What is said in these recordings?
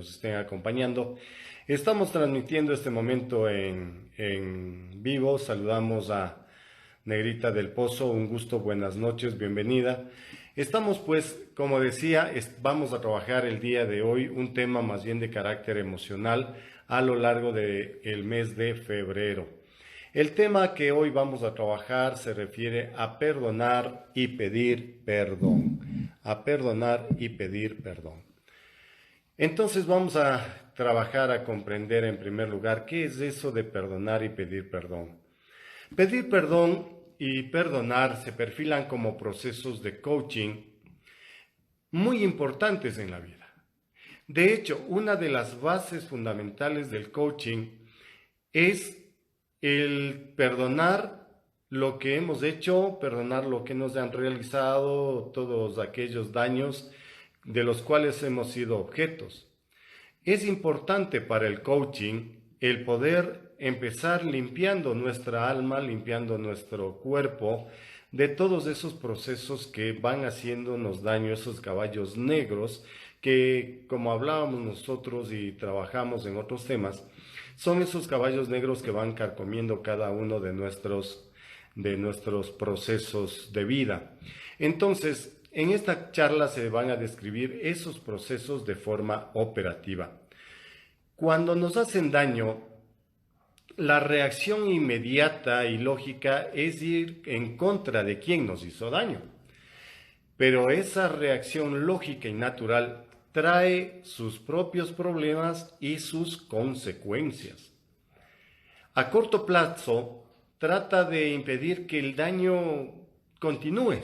nos estén acompañando. Estamos transmitiendo este momento en vivo. Saludamos a Negrita del Pozo, un gusto, buenas noches, bienvenida. Estamos pues, como decía, vamos a trabajar el día de hoy un tema más bien de carácter emocional a lo largo del mes de febrero. El tema que hoy vamos a trabajar se refiere a perdonar y pedir perdón. A perdonar y pedir perdón. Entonces vamos a trabajar a comprender en primer lugar qué es eso de perdonar y pedir perdón. Pedir perdón y perdonar se perfilan como procesos de coaching muy importantes en la vida. De hecho, una de las bases fundamentales del coaching es el perdonar lo que hemos hecho, perdonar lo que nos han realizado, todos aquellos daños de los cuales hemos sido objetos. Es importante para el coaching el poder empezar limpiando nuestra alma, limpiando nuestro cuerpo de todos esos procesos que van haciéndonos daño, esos caballos negros que, como hablábamos nosotros y trabajamos en otros temas, son esos caballos negros que van carcomiendo cada uno de nuestros procesos de vida. Entonces, en esta charla se van a describir esos procesos de forma operativa. Cuando nos hacen daño, la reacción inmediata y lógica es ir en contra de quien nos hizo daño. Pero esa reacción lógica y natural trae sus propios problemas y sus consecuencias. A corto plazo, trata de impedir que el daño continúe,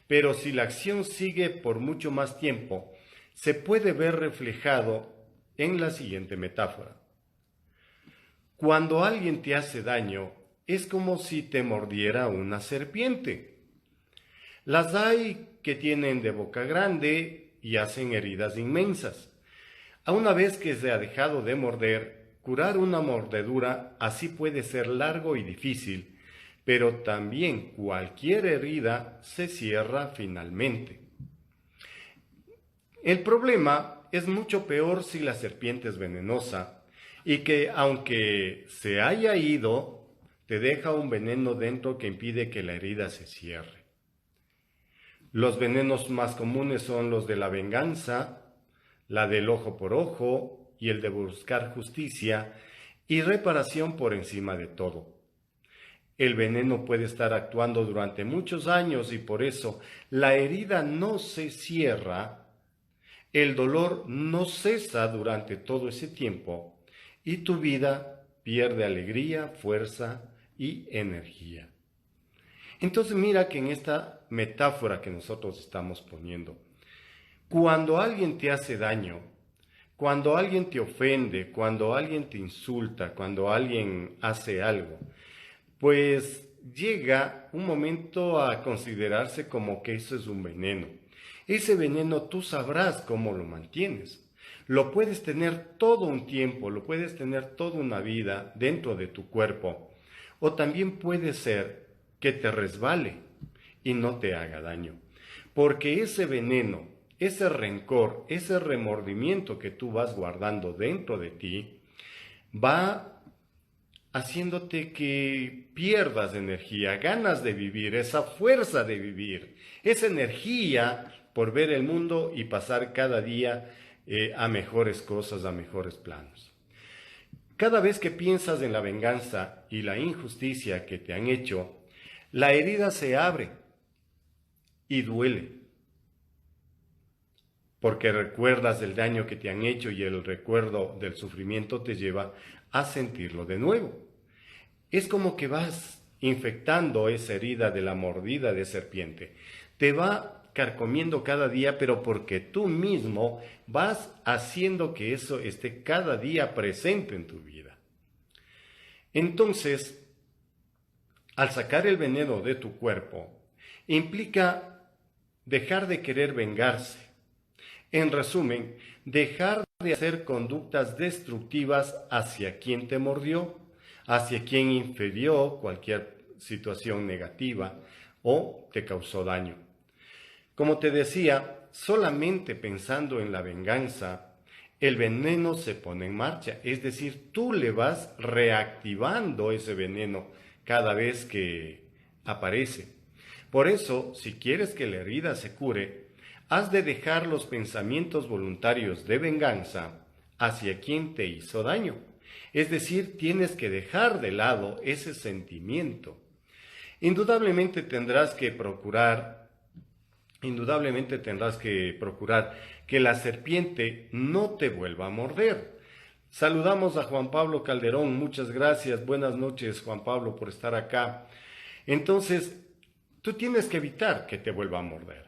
pero si la acción sigue por mucho más tiempo, se puede ver reflejado en la siguiente metáfora. Cuando alguien te hace daño, es como si te mordiera una serpiente. Las hay que tienen de boca grande y hacen heridas inmensas. A una vez que se ha dejado de morder, curar una mordedura así puede ser largo y difícil, pero también cualquier herida se cierra finalmente. El problema es mucho peor si la serpiente es venenosa y que, aunque se haya ido, te deja un veneno dentro que impide que la herida se cierre. Los venenos más comunes son los de la venganza, la del ojo por ojo y el de buscar justicia y reparación por encima de todo. El veneno puede estar actuando durante muchos años y por eso la herida no se cierra, el dolor no cesa durante todo ese tiempo y tu vida pierde alegría, fuerza y energía. Entonces mira que en esta metáfora que nosotros estamos poniendo, cuando alguien te hace daño, cuando alguien te ofende, cuando alguien te insulta, cuando alguien hace algo, pues llega un momento a considerarse como que eso es un veneno. Ese veneno tú sabrás cómo lo mantienes. Lo puedes tener todo un tiempo, lo puedes tener toda una vida dentro de tu cuerpo. O también puede ser que te resbale y no te haga daño. Porque ese veneno, ese rencor, ese remordimiento que tú vas guardando dentro de ti, va haciéndote que pierdas energía, ganas de vivir, esa fuerza de vivir, esa energía por ver el mundo y pasar cada día a mejores cosas, a mejores planos. Cada vez que piensas en la venganza y la injusticia que te han hecho, la herida se abre y duele, porque recuerdas el daño que te han hecho y el recuerdo del sufrimiento te lleva a sentirlo de nuevo. Es como que vas infectando esa herida de la mordida de serpiente. Te va carcomiendo cada día, pero porque tú mismo vas haciendo que eso esté cada día presente en tu vida. Entonces, al sacar el veneno de tu cuerpo, implica dejar de querer vengarse. En resumen, dejar de hacer conductas destructivas hacia quien te mordió, hacia quien infirió cualquier situación negativa o te causó daño. Como te decía, solamente pensando en la venganza, el veneno se pone en marcha. Es decir, tú le vas reactivando ese veneno cada vez que aparece. Por eso, si quieres que la herida se cure, has de dejar los pensamientos voluntarios de venganza hacia quien te hizo daño. Es decir, tienes que dejar de lado ese sentimiento. Indudablemente tendrás que procurar que la serpiente no te vuelva a morder. Saludamos a Juan Pablo Calderón, muchas gracias, buenas noches Juan Pablo por estar acá. Entonces, tú tienes que evitar que te vuelva a morder,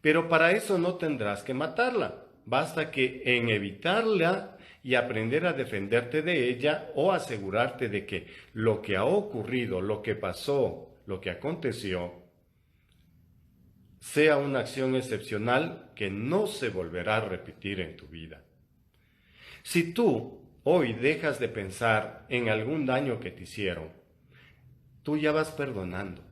pero para eso no tendrás que matarla, basta que en evitarla y aprender a defenderte de ella o asegurarte de que lo que ha ocurrido, lo que pasó, lo que aconteció, sea una acción excepcional que no se volverá a repetir en tu vida. Si tú hoy dejas de pensar en algún daño que te hicieron, tú ya vas perdonando,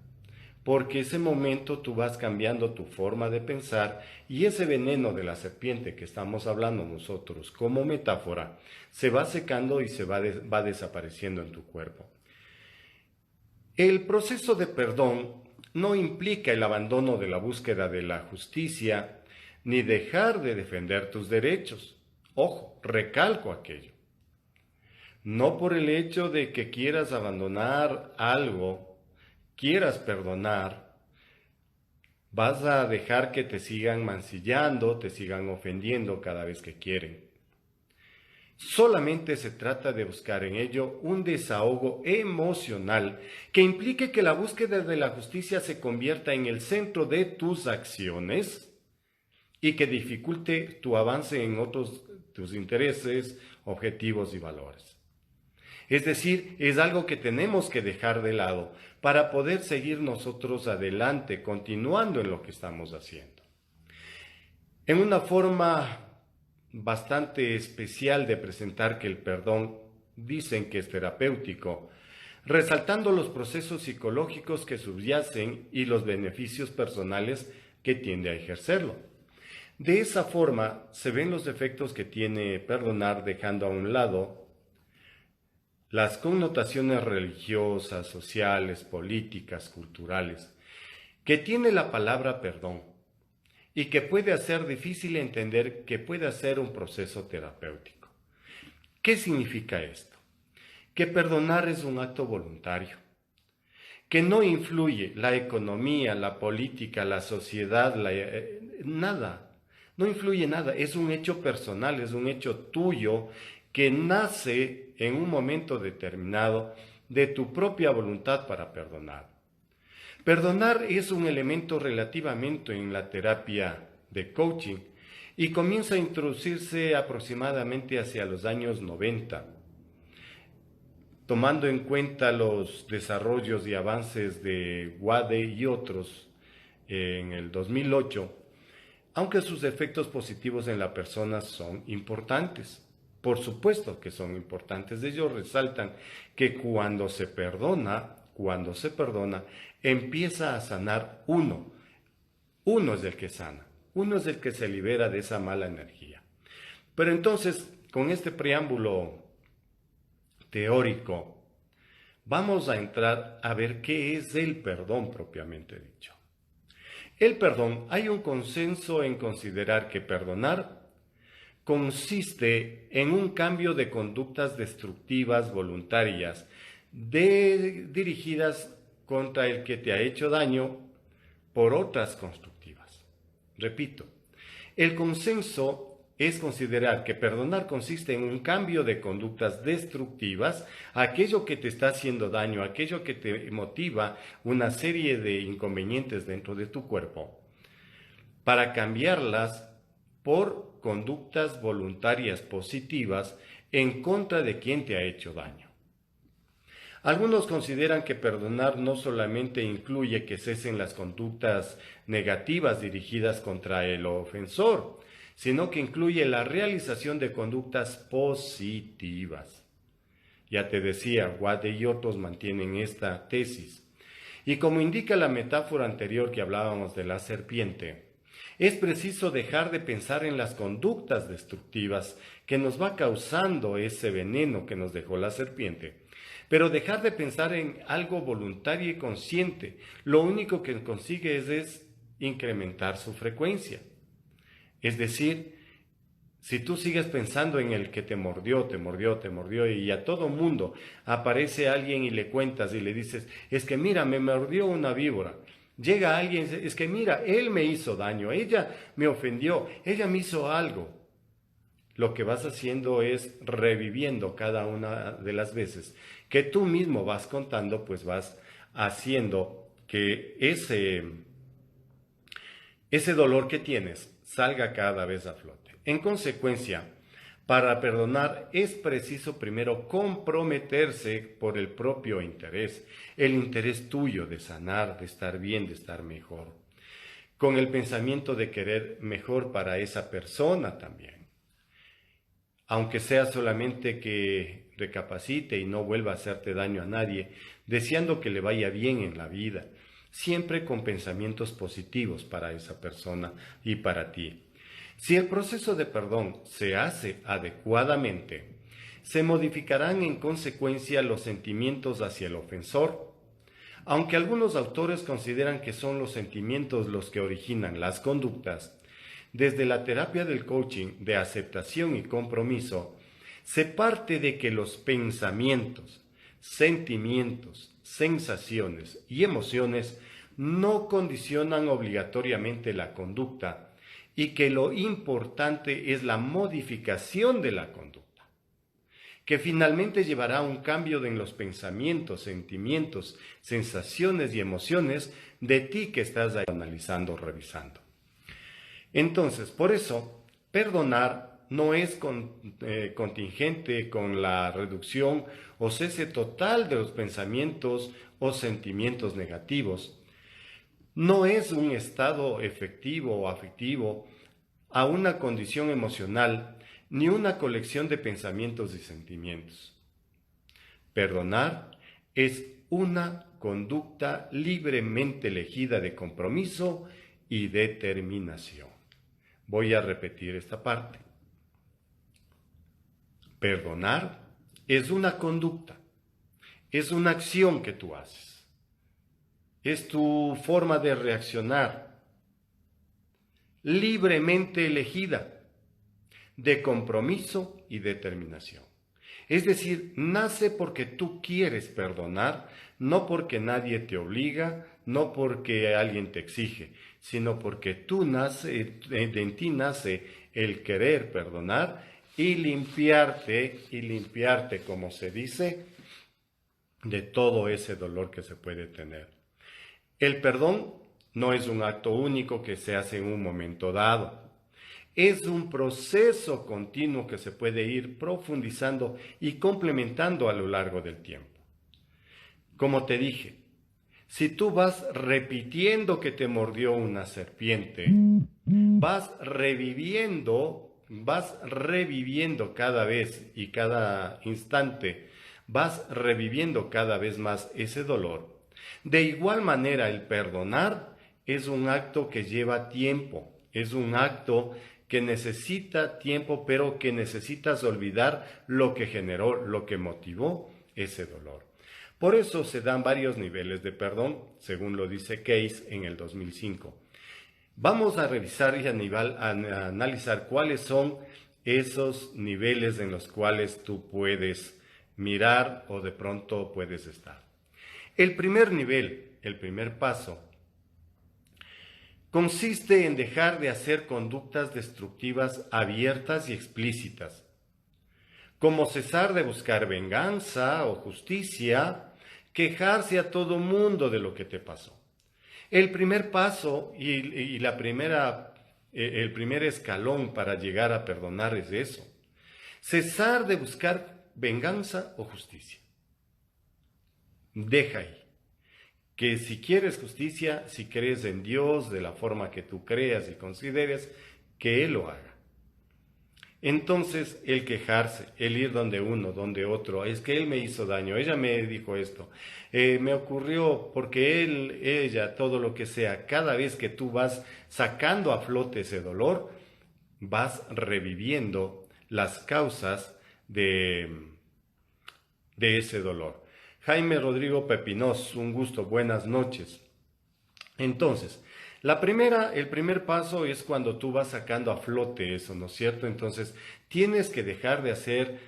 porque ese momento tú vas cambiando tu forma de pensar y ese veneno de la serpiente que estamos hablando nosotros como metáfora se va secando y se va desapareciendo en tu cuerpo. El proceso de perdón no implica el abandono de la búsqueda de la justicia ni dejar de defender tus derechos. Ojo, recalco aquello. No por el hecho de que quieras abandonar algo, quieras perdonar, vas a dejar que te sigan mancillando, te sigan ofendiendo cada vez que quieren. Solamente se trata de buscar en ello un desahogo emocional que implique que la búsqueda de la justicia se convierta en el centro de tus acciones y que dificulte tu avance en otros tus intereses, objetivos y valores. Es decir, es algo que tenemos que dejar de lado para poder seguir nosotros adelante, continuando en lo que estamos haciendo. En una forma bastante especial de presentar que el perdón dicen que es terapéutico, resaltando los procesos psicológicos que subyacen y los beneficios personales que tiende a ejercerlo. De esa forma se ven los efectos que tiene perdonar, dejando a un lado las connotaciones religiosas, sociales, políticas, culturales, que tiene la palabra perdón y que puede hacer difícil entender que puede ser un proceso terapéutico. ¿Qué significa esto? Que perdonar es un acto voluntario, que no influye la economía, la política, la sociedad, nada, no influye nada, es un hecho personal, es un hecho tuyo que nace en un momento determinado de tu propia voluntad para perdonar. Perdonar es un elemento relativamente en la terapia de coaching y comienza a introducirse aproximadamente hacia los años 90, tomando en cuenta los desarrollos y avances de Wade y otros en el 2008, aunque sus efectos positivos en la persona son importantes. Por supuesto que son importantes. Ellos resaltan que cuando se perdona, empieza a sanar uno. Uno es el que sana, uno es el que se libera de esa mala energía. Pero entonces, con este preámbulo teórico, vamos a entrar a ver qué es el perdón propiamente dicho. El perdón, hay un consenso en considerar que perdonar consiste en un cambio de conductas destructivas voluntarias dirigidas contra el que te ha hecho daño por otras constructivas. Repito, el consenso es considerar que perdonar consiste en un cambio de conductas destructivas, aquello que te está haciendo daño, aquello que te motiva una serie de inconvenientes dentro de tu cuerpo, para cambiarlas por conductas voluntarias positivas en contra de quien te ha hecho daño. Algunos consideran que perdonar no solamente incluye que cesen las conductas negativas dirigidas contra el ofensor, sino que incluye la realización de conductas positivas. Ya te decía, Wade y otros mantienen esta tesis. Y como indica la metáfora anterior que hablábamos de la serpiente, Es preciso dejar de pensar en las conductas destructivas que nos va causando ese veneno que nos dejó la serpiente, pero dejar de pensar en algo voluntario y consciente. Lo único que consigue es incrementar su frecuencia. Es decir, si tú sigues pensando en el que te mordió, te mordió, te mordió, y a todo mundo aparece alguien y le cuentas y le dices, es que mira, me mordió una víbora. Llega alguien y dice, es que mira, él me hizo daño, ella me ofendió, ella me hizo algo. Lo que vas haciendo es reviviendo cada una de las veces que tú mismo vas contando, pues vas haciendo que ese dolor que tienes salga cada vez a flote. En consecuencia, para perdonar es preciso primero comprometerse por el propio interés, el interés tuyo de sanar, de estar bien, de estar mejor, con el pensamiento de querer mejor para esa persona también. Aunque sea solamente que recapacite y no vuelva a hacerte daño a nadie, deseando que le vaya bien en la vida, siempre con pensamientos positivos para esa persona y para ti. Si el proceso de perdón se hace adecuadamente, se modificarán en consecuencia los sentimientos hacia el ofensor. Aunque algunos autores consideran que son los sentimientos los que originan las conductas, desde la terapia del coaching de aceptación y compromiso, se parte de que los pensamientos, sentimientos, sensaciones y emociones no condicionan obligatoriamente la conducta y que lo importante es la modificación de la conducta, que finalmente llevará a un cambio en los pensamientos, sentimientos, sensaciones y emociones de ti que estás analizando, revisando. Entonces, por eso, perdonar no es contingente con la reducción o cese total de los pensamientos o sentimientos negativos. No es un estado efectivo o afectivo a una condición emocional ni una colección de pensamientos y sentimientos. Perdonar es una conducta libremente elegida de compromiso y determinación. Voy a repetir esta parte. Perdonar es una conducta, es una acción que tú haces, es tu forma de reaccionar, libremente elegida, de compromiso y determinación. Es decir, nace porque tú quieres perdonar, no porque nadie te obliga, no porque alguien te exige, sino porque en ti nace el querer perdonar y limpiarte, como se dice, de todo ese dolor que se puede tener. El perdón no es un acto único que se hace en un momento dado. Es un proceso continuo que se puede ir profundizando y complementando a lo largo del tiempo. Como te dije, si tú vas repitiendo que te mordió una serpiente, vas reviviendo cada vez y cada instante, vas reviviendo cada vez más ese dolor. De igual manera, el perdonar es un acto que lleva tiempo, es un acto que necesita tiempo, pero que necesitas olvidar lo que generó, lo que motivó ese dolor. Por eso se dan varios niveles de perdón, según lo dice Case en el 2005. Vamos a revisar y a analizar cuáles son esos niveles en los cuales tú puedes mirar o de pronto puedes estar. El primer nivel, el primer paso, consiste en dejar de hacer conductas destructivas abiertas y explícitas, como cesar de buscar venganza o justicia, quejarse a todo mundo de lo que te pasó. El primer paso y el primer escalón para llegar a perdonar es eso, cesar de buscar venganza o justicia. Deja ahí. Que si quieres justicia, si crees en Dios de la forma que tú creas y consideres, que Él lo haga. Entonces, el quejarse, el ir donde uno, donde otro, es que él me hizo daño, ella me dijo esto, me ocurrió porque él, ella, todo lo que sea, cada vez que tú vas sacando a flote ese dolor, vas reviviendo las causas de ese dolor. Jaime Rodrigo Pepinós, un gusto, buenas noches. Entonces, el primer paso es cuando tú vas sacando a flote eso, ¿no es cierto? Entonces, tienes que dejar de hacer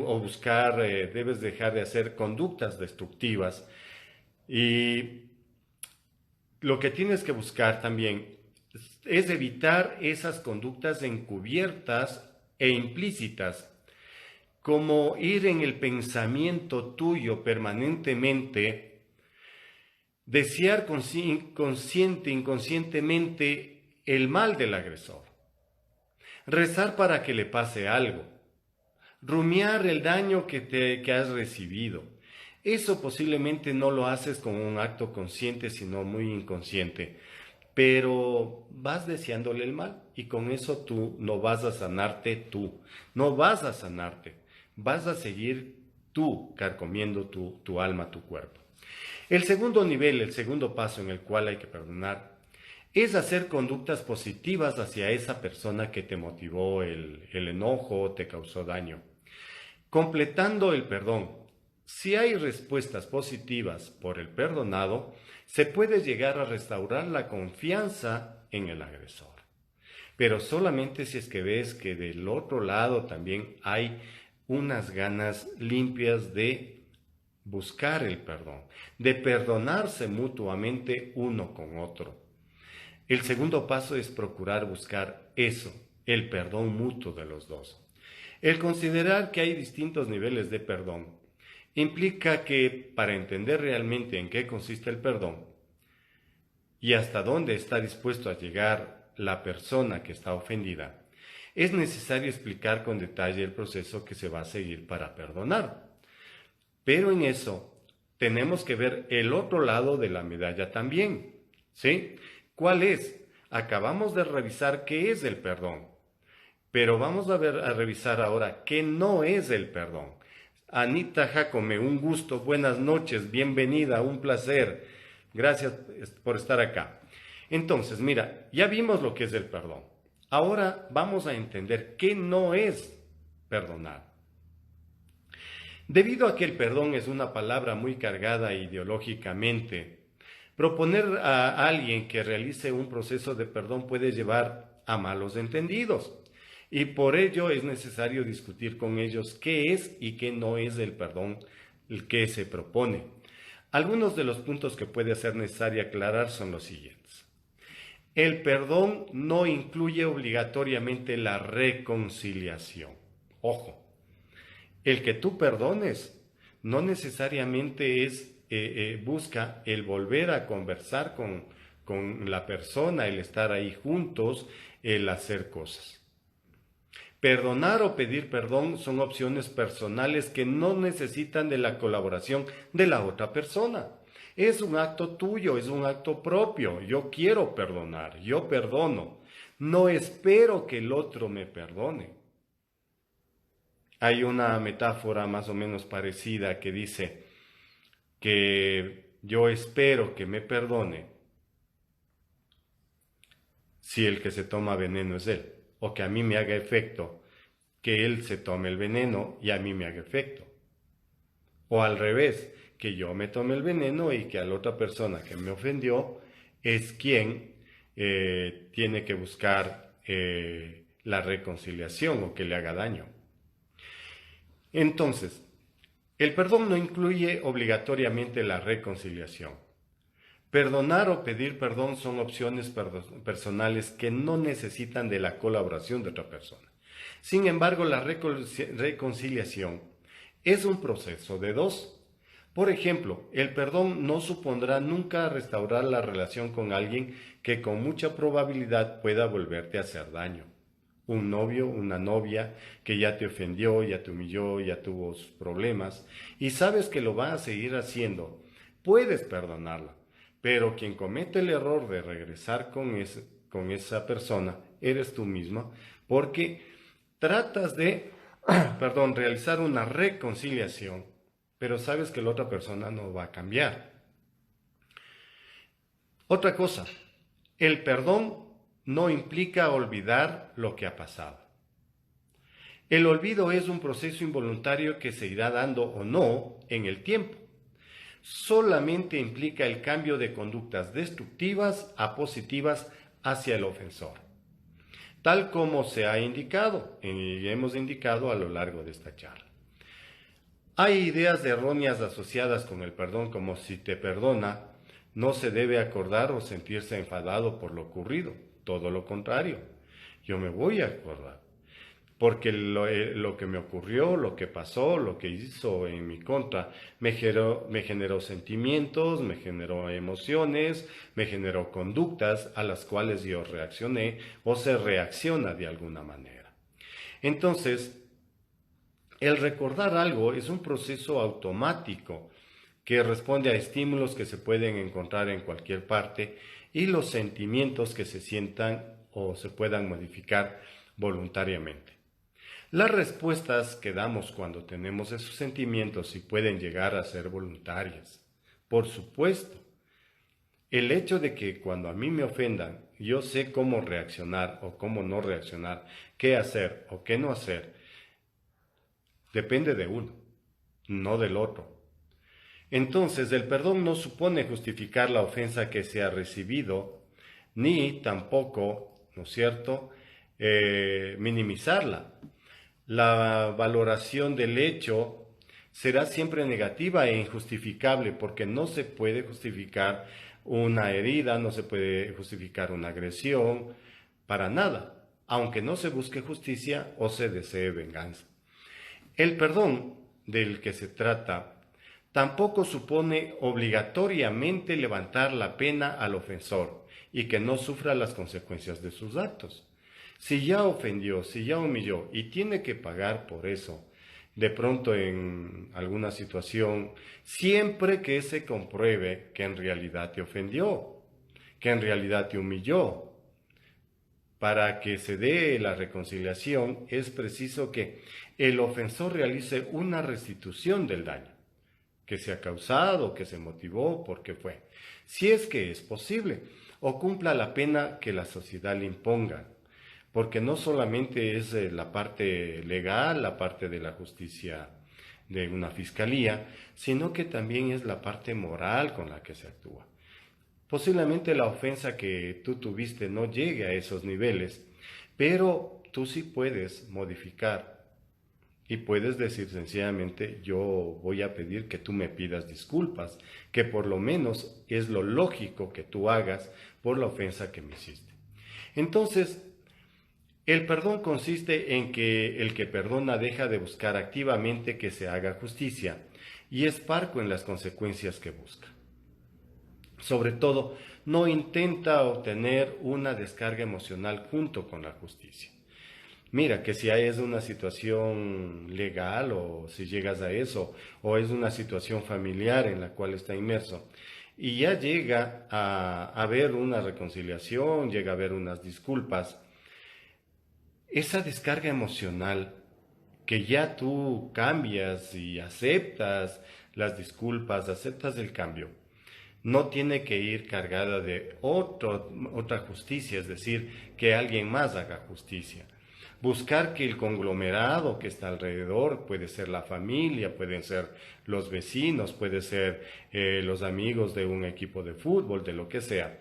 o buscar, debes dejar de hacer conductas destructivas y lo que tienes que buscar también es evitar esas conductas encubiertas e implícitas, como ir en el pensamiento tuyo permanentemente, desear inconscientemente el mal del agresor, rezar para que le pase algo, rumiar el daño que has recibido. Eso posiblemente no lo haces con un acto consciente, sino muy inconsciente, pero vas deseándole el mal y con eso tú no vas a sanarte no vas a sanarte, vas a seguir tú carcomiendo tu alma, tu cuerpo. El segundo nivel, el segundo paso en el cual hay que perdonar, es hacer conductas positivas hacia esa persona que te motivó el enojo o te causó daño. Completando el perdón. Si hay respuestas positivas por el perdonado, se puede llegar a restaurar la confianza en el agresor. Pero solamente si es que ves que del otro lado también hay unas ganas limpias de buscar el perdón, de perdonarse mutuamente uno con otro. El segundo paso es procurar buscar eso, el perdón mutuo de los dos. El considerar que hay distintos niveles de perdón implica que para entender realmente en qué consiste el perdón y hasta dónde está dispuesto a llegar la persona que está ofendida, es necesario explicar con detalle el proceso que se va a seguir para perdonar. Pero en eso tenemos que ver el otro lado de la medalla también, ¿sí? ¿Cuál es? Acabamos de revisar qué es el perdón, pero vamos a revisar ahora qué no es el perdón. Anita Jacome, un gusto, buenas noches, bienvenida, un placer. Gracias por estar acá. Entonces, mira, ya vimos lo que es el perdón. Ahora vamos a entender qué no es perdonar. Debido a que el perdón es una palabra muy cargada ideológicamente, proponer a alguien que realice un proceso de perdón puede llevar a malos entendidos. Y por ello es necesario discutir con ellos qué es y qué no es el perdón el que se propone. Algunos de los puntos que puede ser necesario aclarar son los siguientes. El perdón no incluye obligatoriamente la reconciliación. Ojo, el que tú perdones no necesariamente busca el volver a conversar con la persona, el estar ahí juntos, el hacer cosas. Perdonar o pedir perdón son opciones personales que no necesitan de la colaboración de la otra persona. Es un acto tuyo, es un acto propio. Yo quiero perdonar, yo perdono. No espero que el otro me perdone. Hay una metáfora más o menos parecida que dice que yo espero que me perdone si el que se toma veneno es él, o que a mí me haga efecto que él se tome el veneno y a mí me haga efecto. O al revés, que yo me tome el veneno y que a la otra persona que me ofendió es quien tiene que buscar la reconciliación o que le haga daño. Entonces, el perdón no incluye obligatoriamente la reconciliación. Perdonar o pedir perdón son opciones personales que no necesitan de la colaboración de otra persona. Sin embargo, la reconciliación es un proceso de dos. Por ejemplo, el perdón no supondrá nunca restaurar la relación con alguien que con mucha probabilidad pueda volverte a hacer daño. Un novio, una novia que ya te ofendió, ya te humilló, ya tuvo sus problemas y sabes que lo va a seguir haciendo. Puedes perdonarla, pero quien comete el error de regresar con esa persona eres tú misma, porque tratas de, realizar una reconciliación, pero sabes que la otra persona no va a cambiar. Otra cosa, el perdón no implica olvidar lo que ha pasado. El olvido es un proceso involuntario que se irá dando o no en el tiempo. Solamente implica el cambio de conductas destructivas a positivas hacia el ofensor, tal como se ha indicado y hemos indicado a lo largo de esta charla. Hay ideas erróneas asociadas con el perdón, como si te perdona, no se debe acordar o sentirse enfadado por lo ocurrido. Todo lo contrario, yo me voy a acordar, porque lo que me ocurrió, lo que pasó, lo que hizo en mi contra, me generó sentimientos, me generó emociones, me generó conductas a las cuales yo reaccioné o se reacciona de alguna manera. Entonces, el recordar algo es un proceso automático que responde a estímulos que se pueden encontrar en cualquier parte y los sentimientos que se sientan o se puedan modificar voluntariamente. Las respuestas que damos cuando tenemos esos sentimientos sí pueden llegar a ser voluntarias. Por supuesto, el hecho de que cuando a mí me ofendan, yo sé cómo reaccionar o cómo no reaccionar, qué hacer o qué no hacer, depende de uno, no del otro. Entonces, el perdón no supone justificar la ofensa que se ha recibido, ni tampoco, ¿no es cierto?, minimizarla. La valoración del hecho será siempre negativa e injustificable porque no se puede justificar una herida, no se puede justificar una agresión, para nada, aunque no se busque justicia o se desee venganza. El perdón del que se trata tampoco supone obligatoriamente levantar la pena al ofensor y que no sufra las consecuencias de sus actos. Si ya ofendió, si ya humilló y tiene que pagar por eso, de pronto en alguna situación, siempre que se compruebe que en realidad te ofendió, que en realidad te humilló. Para que se dé la reconciliación es preciso que el ofensor realice una restitución del daño que se ha causado, que se motivó, porque fue, si es que es posible, o cumpla la pena que la sociedad le imponga, porque no solamente es la parte legal, la parte de la justicia de una fiscalía, sino que también es la parte moral con la que se actúa. Posiblemente la ofensa que tú tuviste no llegue a esos niveles, pero tú sí puedes modificar y puedes decir sencillamente, yo voy a pedir que tú me pidas disculpas, que por lo menos es lo lógico que tú hagas por la ofensa que me hiciste. Entonces, el perdón consiste en que el que perdona deja de buscar activamente que se haga justicia y es parco en las consecuencias que busca. Sobre todo, no intenta obtener una descarga emocional junto con la justicia. Mira, que si es una situación legal o si llegas a eso, o es una situación familiar en la cual está inmerso, y ya llega a haber una reconciliación, llega a haber unas disculpas, esa descarga emocional que ya tú cambias y aceptas las disculpas, aceptas el cambio, no tiene que ir cargada de otra justicia, es decir, que alguien más haga justicia. Buscar que el conglomerado que está alrededor, puede ser la familia, pueden ser los vecinos, puede ser los amigos de un equipo de fútbol, de lo que sea,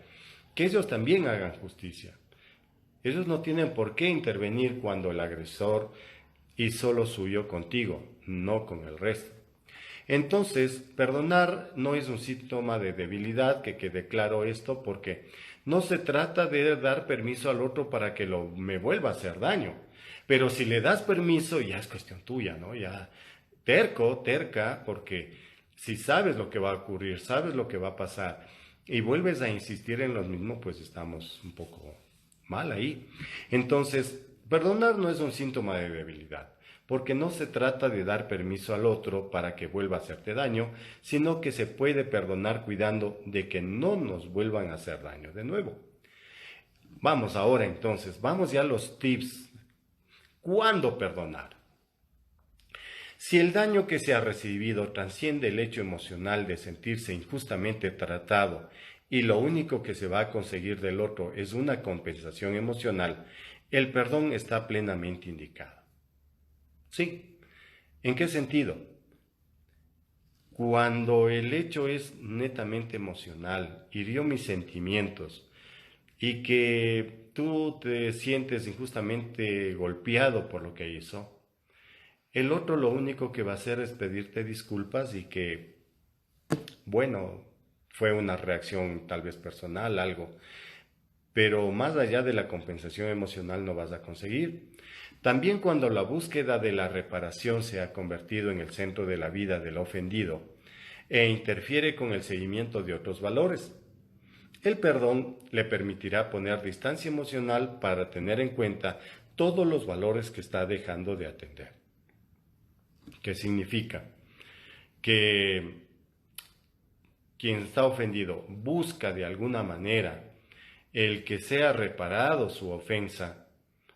que ellos también hagan justicia. Ellos no tienen por qué intervenir cuando el agresor hizo lo suyo contigo, no con el resto. Entonces, perdonar no es un síntoma de debilidad, que quede claro esto, porque no se trata de dar permiso al otro para que me vuelva a hacer daño. Pero si le das permiso, ya es cuestión tuya, ¿no? Ya terco, terca, porque si sabes lo que va a ocurrir, sabes lo que va a pasar, y vuelves a insistir en lo mismo, pues estamos un poco mal ahí. Entonces, perdonar no es un síntoma de debilidad, porque no se trata de dar permiso al otro para que vuelva a hacerte daño, sino que se puede perdonar cuidando de que no nos vuelvan a hacer daño de nuevo. Vamos ahora entonces, vamos ya a los tips. ¿Cuándo perdonar? Si el daño que se ha recibido trasciende el hecho emocional de sentirse injustamente tratado y lo único que se va a conseguir del otro es una compensación emocional, el perdón está plenamente indicado. Sí. ¿En qué sentido? Cuando el hecho es netamente emocional, hirió mis sentimientos y que tú te sientes injustamente golpeado por lo que hizo, el otro lo único que va a hacer es pedirte disculpas y que, bueno, fue una reacción tal vez personal, algo, pero más allá de la compensación emocional no vas a conseguir. También cuando la búsqueda de la reparación se ha convertido en el centro de la vida del ofendido e interfiere con el seguimiento de otros valores, el perdón le permitirá poner distancia emocional para tener en cuenta todos los valores que está dejando de atender. ¿Qué significa? Que quien está ofendido busca de alguna manera el que sea reparado su ofensa,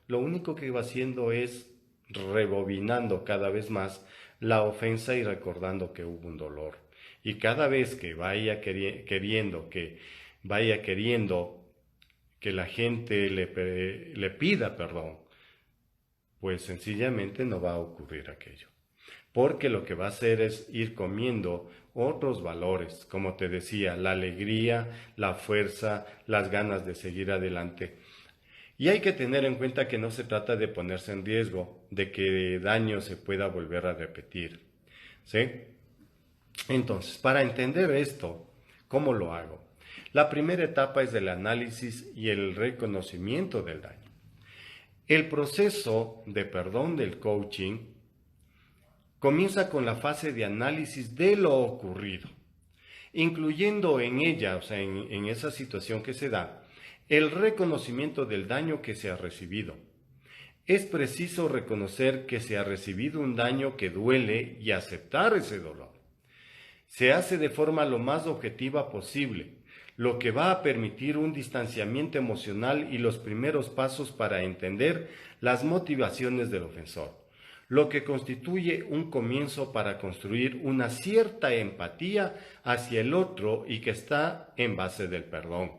lo único que va haciendo es rebobinando cada vez más la ofensa y recordando que hubo un dolor. Y cada vez que vaya queriendo que la gente le pida perdón, pues sencillamente no va a ocurrir aquello. Porque lo que va a hacer es ir comiendo otros valores, como te decía, la alegría, la fuerza, las ganas de seguir adelante. Y hay que tener en cuenta que no se trata de ponerse en riesgo, de que daño se pueda volver a repetir. ¿Sí? Entonces, para entender esto, ¿cómo lo hago? La primera etapa es el análisis y el reconocimiento del daño. El proceso de perdón del coaching comienza con la fase de análisis de lo ocurrido, incluyendo en ella, o sea, en esa situación que se da, el reconocimiento del daño que se ha recibido. Es preciso reconocer que se ha recibido un daño que duele y aceptar ese dolor. Se hace de forma lo más objetiva posible, lo que va a permitir un distanciamiento emocional y los primeros pasos para entender las motivaciones del ofensor, lo que constituye un comienzo para construir una cierta empatía hacia el otro y que está en base del perdón.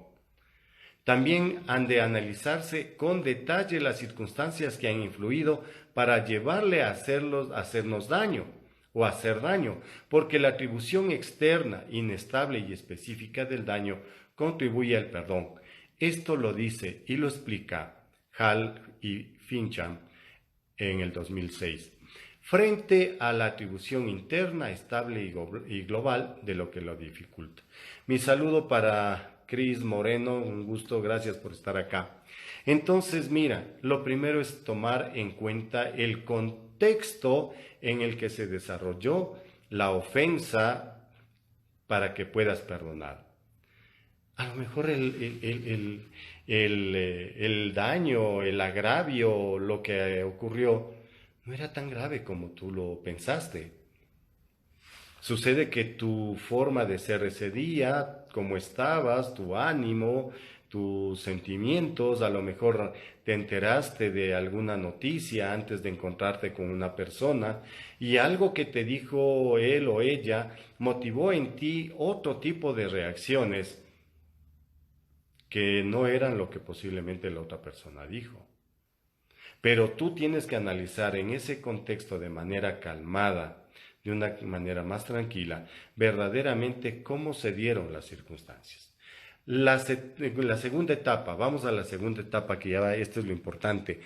También han de analizarse con detalle las circunstancias que han influido para llevarle a hacernos daño o hacer daño, porque la atribución externa, inestable y específica del daño contribuye al perdón. Esto lo dice y lo explica Hall y Fincham en el 2006, frente a la atribución interna, estable y global de lo que lo dificulta. Mi saludo para Cris Moreno, un gusto, gracias por estar acá. Entonces, mira, lo primero es tomar en cuenta el contexto en el que se desarrolló la ofensa para que puedas perdonar. A lo mejor el daño, el agravio, lo que ocurrió, no era tan grave como tú lo pensaste. Sucede que tu forma de ser ese día, cómo estabas, tu ánimo, tus sentimientos, a lo mejor te enteraste de alguna noticia antes de encontrarte con una persona y algo que te dijo él o ella motivó en ti otro tipo de reacciones que no eran lo que posiblemente la otra persona dijo. Pero tú tienes que analizar en ese contexto de manera calmada, de una manera más tranquila, verdaderamente cómo se dieron las circunstancias. La segunda etapa, vamos a la segunda etapa, que ya esto es lo importante.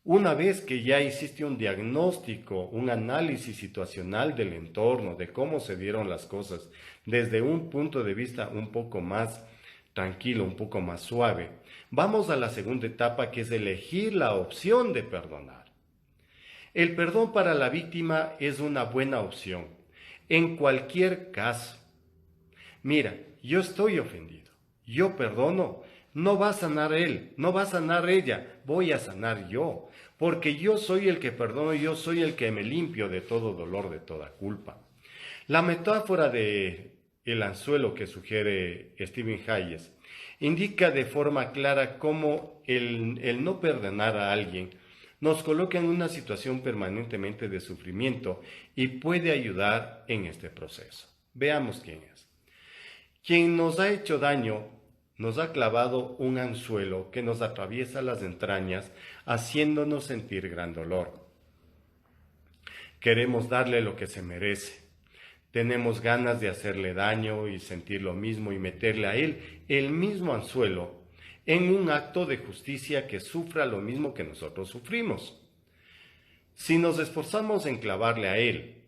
Una vez que ya hiciste un diagnóstico, un análisis situacional del entorno, de cómo se dieron las cosas, desde un punto de vista un poco más tranquilo, un poco más suave, vamos a la segunda etapa, que es elegir la opción de perdonar. El perdón para la víctima es una buena opción, en cualquier caso. Mira, yo estoy ofendido, yo perdono, no va a sanar él, no va a sanar ella, voy a sanar yo, porque yo soy el que perdono, yo soy el que me limpio de todo dolor, de toda culpa. La metáfora de el anzuelo que sugiere Stephen Hayes indica de forma clara cómo el no perdonar a alguien nos coloca en una situación permanentemente de sufrimiento y puede ayudar en este proceso. Veamos quién es. Quien nos ha hecho daño nos ha clavado un anzuelo que nos atraviesa las entrañas, haciéndonos sentir gran dolor. Queremos darle lo que se merece. Tenemos ganas de hacerle daño y sentir lo mismo y meterle a él el mismo anzuelo en un acto de justicia que sufra lo mismo que nosotros sufrimos. Si nos esforzamos en clavarle a él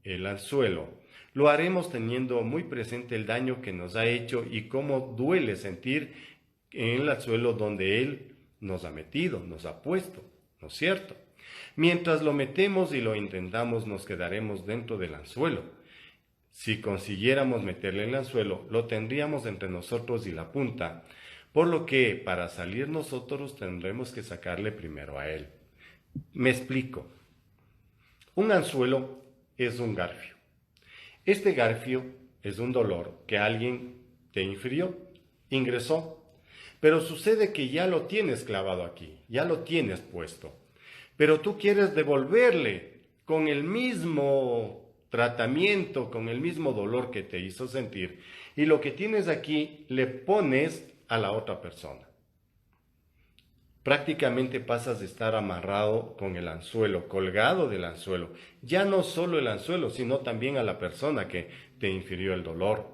el anzuelo, lo haremos teniendo muy presente el daño que nos ha hecho y cómo duele sentir en el anzuelo donde él nos ha metido, nos ha puesto, ¿no es cierto? Mientras lo metemos y lo intentamos, nos quedaremos dentro del anzuelo. Si consiguiéramos meterle el anzuelo, lo tendríamos entre nosotros y la punta, por lo que para salir nosotros tendremos que sacarle primero a él. Me explico. Un anzuelo es un garfio. Este garfio es un dolor que alguien te infirió, ingresó, pero sucede que ya lo tienes clavado aquí, ya lo tienes puesto, pero tú quieres devolverle con el mismo tratamiento, con el mismo dolor que te hizo sentir, y lo que tienes aquí le pones a la otra persona. Prácticamente pasas de estar amarrado con el anzuelo, colgado del anzuelo, ya no solo el anzuelo, sino también a la persona que te infirió el dolor.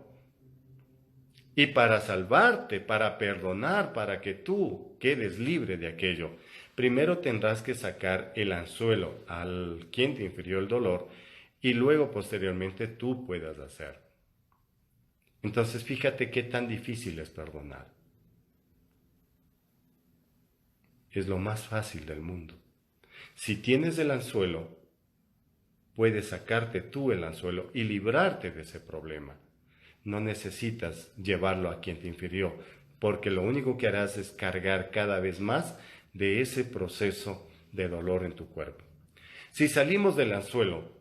Y para salvarte, para perdonar, para que tú quedes libre de aquello, primero tendrás que sacar el anzuelo al quien te infirió el dolor y luego posteriormente tú puedas hacer. Entonces fíjate qué tan difícil es perdonar. Es lo más fácil del mundo. Si tienes el anzuelo, puedes sacarte tú el anzuelo y librarte de ese problema. No necesitas llevarlo a quien te infirió, porque lo único que harás es cargar cada vez más de ese proceso de dolor en tu cuerpo. Si salimos del anzuelo,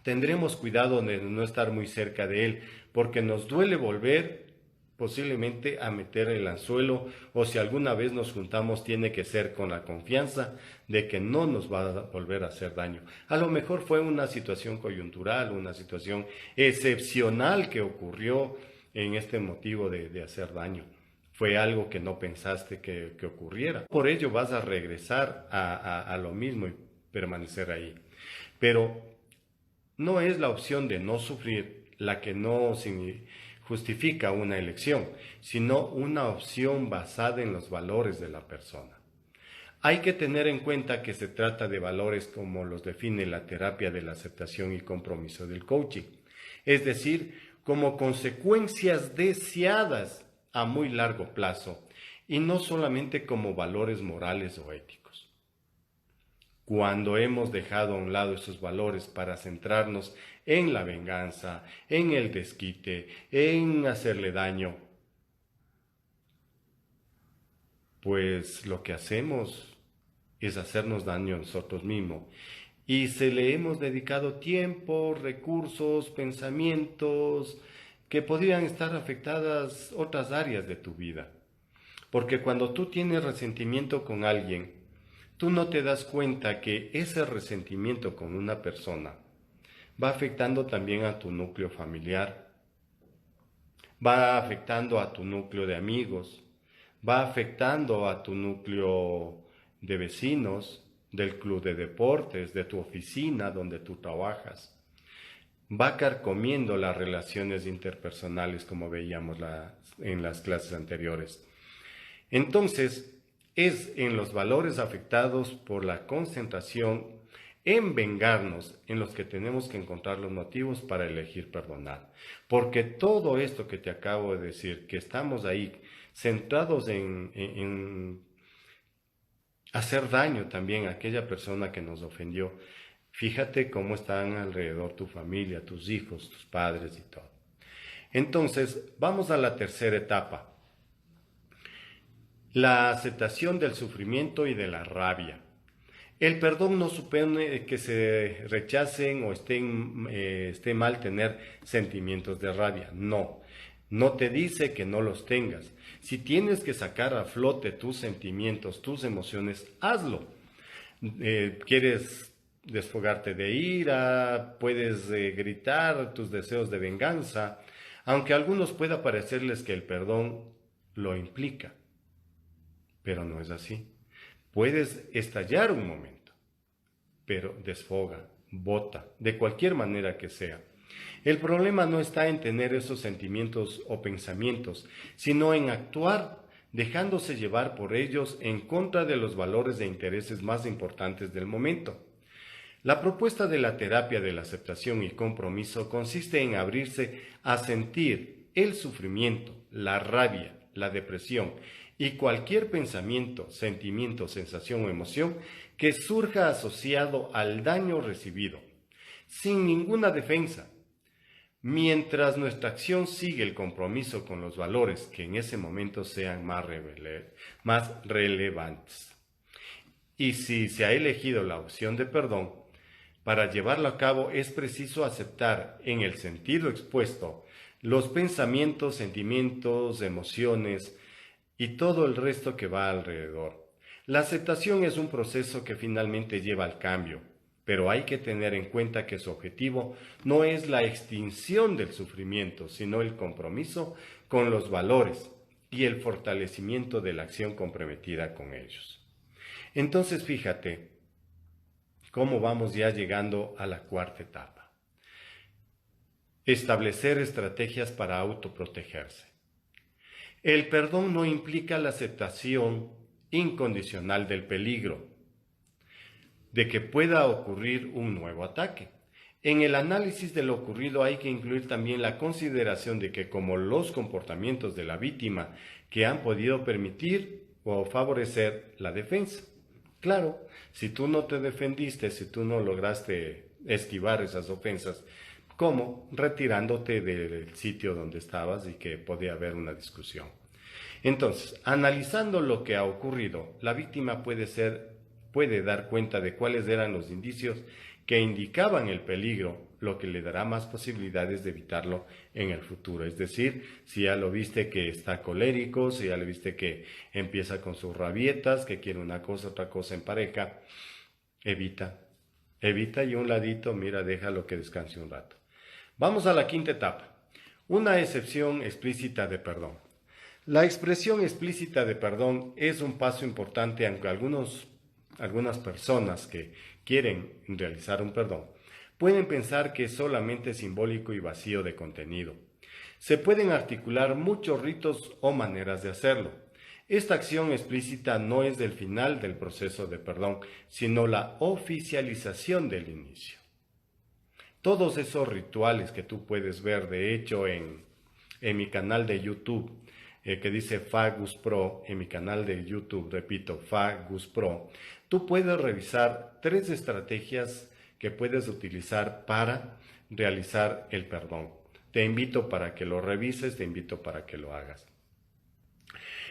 tendremos cuidado de no estar muy cerca de él, porque nos duele volver posiblemente a meter el anzuelo, o si alguna vez nos juntamos tiene que ser con la confianza de que no nos va a volver a hacer daño. A lo mejor fue una situación coyuntural, una situación excepcional que ocurrió en este motivo de hacer daño. Fue algo que no pensaste que ocurriera. Por ello vas a regresar a lo mismo y permanecer ahí. Pero no es la opción de no sufrir la que no justifica una elección, sino una opción basada en los valores de la persona. Hay que tener en cuenta que se trata de valores como los define la terapia de la aceptación y compromiso del coaching, es decir, como consecuencias deseadas a muy largo plazo y no solamente como valores morales o éticos. Cuando hemos dejado a un lado esos valores para centrarnos en la venganza, en el desquite, en hacerle daño, pues lo que hacemos es hacernos daño a nosotros mismos. Y se le hemos dedicado tiempo, recursos, pensamientos que podrían estar afectadas otras áreas de tu vida. Porque cuando tú tienes resentimiento con alguien, tú no te das cuenta que ese resentimiento con una persona va afectando también a tu núcleo familiar, va afectando a tu núcleo de amigos, va afectando a tu núcleo de vecinos, del club de deportes, de tu oficina donde tú trabajas. Va carcomiendo las relaciones interpersonales como veíamos en las clases anteriores. Entonces, es en los valores afectados por la concentración en vengarnos en los que tenemos que encontrar los motivos para elegir perdonar. Porque todo esto que te acabo de decir, que estamos ahí centrados en hacer daño también a aquella persona que nos ofendió, fíjate cómo están alrededor tu familia, tus hijos, tus padres y todo. Entonces, vamos a la tercera etapa. La aceptación del sufrimiento y de la rabia. El perdón no supone que se rechacen o esté mal tener sentimientos de rabia. No, no te dice que no los tengas. Si tienes que sacar a flote tus sentimientos, tus emociones, hazlo. Quieres desfogarte de ira, puedes gritar tus deseos de venganza, aunque a algunos pueda parecerles que el perdón lo implica, pero no es así. Puedes estallar un momento, pero desfoga, bota, de cualquier manera que sea. El problema no está en tener esos sentimientos o pensamientos, sino en actuar dejándose llevar por ellos en contra de los valores e intereses más importantes del momento. La propuesta de la terapia de la aceptación y compromiso consiste en abrirse a sentir el sufrimiento, la rabia, la depresión y cualquier pensamiento, sentimiento, sensación o emoción que surja asociado al daño recibido, sin ninguna defensa, mientras nuestra acción sigue el compromiso con los valores que en ese momento sean más relevantes. Y si se ha elegido la opción de perdón, para llevarlo a cabo es preciso aceptar en el sentido expuesto los pensamientos, sentimientos, emociones y todo el resto que va alrededor. La aceptación es un proceso que finalmente lleva al cambio, pero hay que tener en cuenta que su objetivo no es la extinción del sufrimiento, sino el compromiso con los valores y el fortalecimiento de la acción comprometida con ellos. Entonces, fíjate cómo vamos ya llegando a la cuarta etapa. Establecer estrategias para autoprotegerse. El perdón no implica la aceptación incondicional del peligro de que pueda ocurrir un nuevo ataque. En el análisis de lo ocurrido hay que incluir también la consideración de que como los comportamientos de la víctima que han podido permitir o favorecer la defensa. Claro, si tú no te defendiste, si tú no lograste esquivar esas ofensas, ¿cómo? Retirándote del sitio donde estabas y que podía haber una discusión. Entonces, analizando lo que ha ocurrido, la víctima puede dar cuenta de cuáles eran los indicios que indicaban el peligro, lo que le dará más posibilidades de evitarlo en el futuro. Es decir, si ya lo viste que está colérico, si ya lo viste que empieza con sus rabietas, que quiere una cosa, otra cosa en pareja, evita y un ladito, mira, déjalo que descanse un rato. Vamos a la quinta etapa, una excepción explícita de perdón. La expresión explícita de perdón es un paso importante, aunque algunas personas que quieren realizar un perdón pueden pensar que es solamente simbólico y vacío de contenido. Se pueden articular muchos ritos o maneras de hacerlo. Esta acción explícita no es del final del proceso de perdón, sino la oficialización del inicio. Todos esos rituales que tú puedes ver, de hecho, en mi canal de YouTube, que dice Fagus Pro, en mi canal de YouTube, repito, Fagus Pro, tú puedes revisar 3 estrategias que puedes utilizar para realizar el perdón. Te invito para que lo revises, te invito para que lo hagas.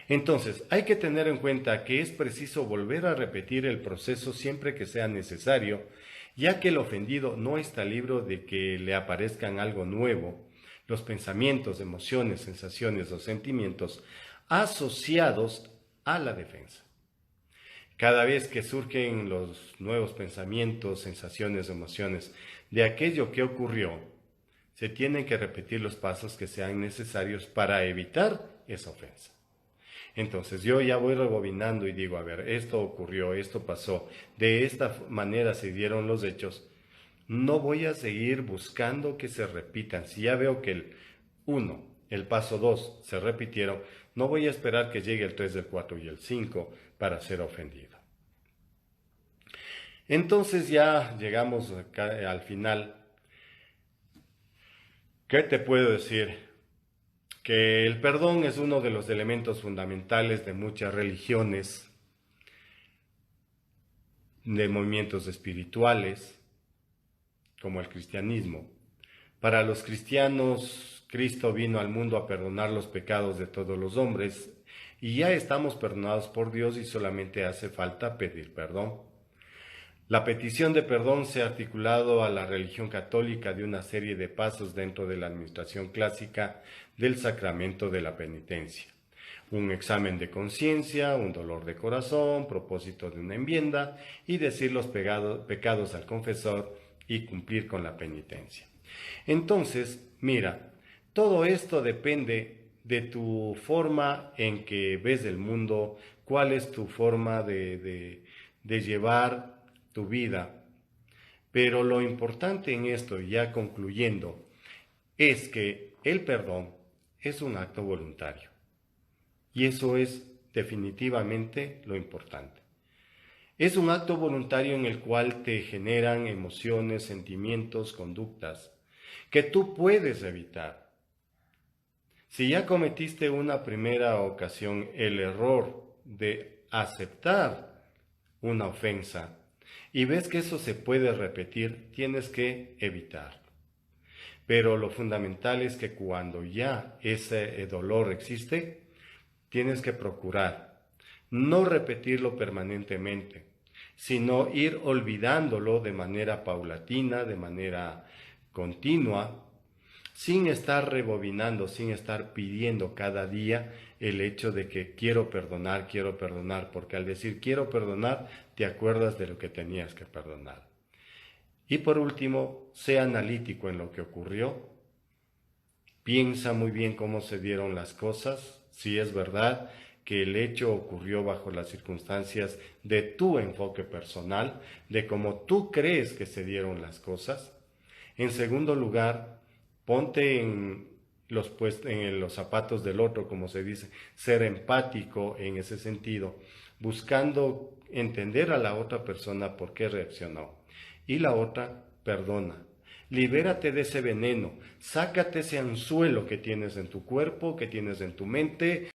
Entonces, hay que tener en cuenta que es preciso volver a repetir el proceso siempre que sea necesario, ya que el ofendido no está libre de que le aparezcan algo nuevo, los pensamientos, emociones, sensaciones o sentimientos asociados a la defensa. Cada vez que surgen los nuevos pensamientos, sensaciones, emociones de aquello que ocurrió, se tienen que repetir los pasos que sean necesarios para evitar esa ofensa. Entonces yo ya voy rebobinando y digo, a ver, esto ocurrió, esto pasó, de esta manera se dieron los hechos. No voy a seguir buscando que se repitan. Si ya veo que el paso 2 se repitieron, no voy a esperar que llegue el 3, el 4 y el 5 para ser ofendido. Entonces ya llegamos acá al final. ¿Qué te puedo decir? Que el perdón es uno de los elementos fundamentales de muchas religiones, de movimientos espirituales, como el cristianismo. Para los cristianos, Cristo vino al mundo a perdonar los pecados de todos los hombres y ya estamos perdonados por Dios y solamente hace falta pedir perdón. La petición de perdón se ha articulado a la religión católica de una serie de pasos dentro de la administración clásica del sacramento de la penitencia. un examen de conciencia, un dolor de corazón, propósito de una enmienda y decir los pecados al confesor y cumplir con la penitencia. Entonces, mira, todo esto depende de tu forma en que ves el mundo, cuál es tu forma de llevar tu vida. Pero lo importante en esto, ya concluyendo, es que el perdón es un acto voluntario. Y eso es definitivamente lo importante. Es un acto voluntario en el cual te generan emociones, sentimientos, conductas que tú puedes evitar. Si ya cometiste una primera ocasión el error de aceptar una ofensa y ves que eso se puede repetir, tienes que evitarlo. Pero lo fundamental es que cuando ya ese dolor existe, tienes que procurar no repetirlo permanentemente, sino ir olvidándolo de manera paulatina, de manera continua, sin estar rebobinando, sin estar pidiendo cada día el hecho de que quiero perdonar, porque al decir quiero perdonar, te acuerdas de lo que tenías que perdonar. Y por último, sé analítico en lo que ocurrió, piensa muy bien cómo se dieron las cosas, si es verdad que el hecho ocurrió bajo las circunstancias de tu enfoque personal, de cómo tú crees que se dieron las cosas. En segundo lugar, ponte en los zapatos del otro, como se dice, ser empático en ese sentido, buscando entender a la otra persona por qué reaccionó. Y la otra, perdona. Libérate de ese veneno, sácate ese anzuelo que tienes en tu cuerpo, que tienes en tu mente,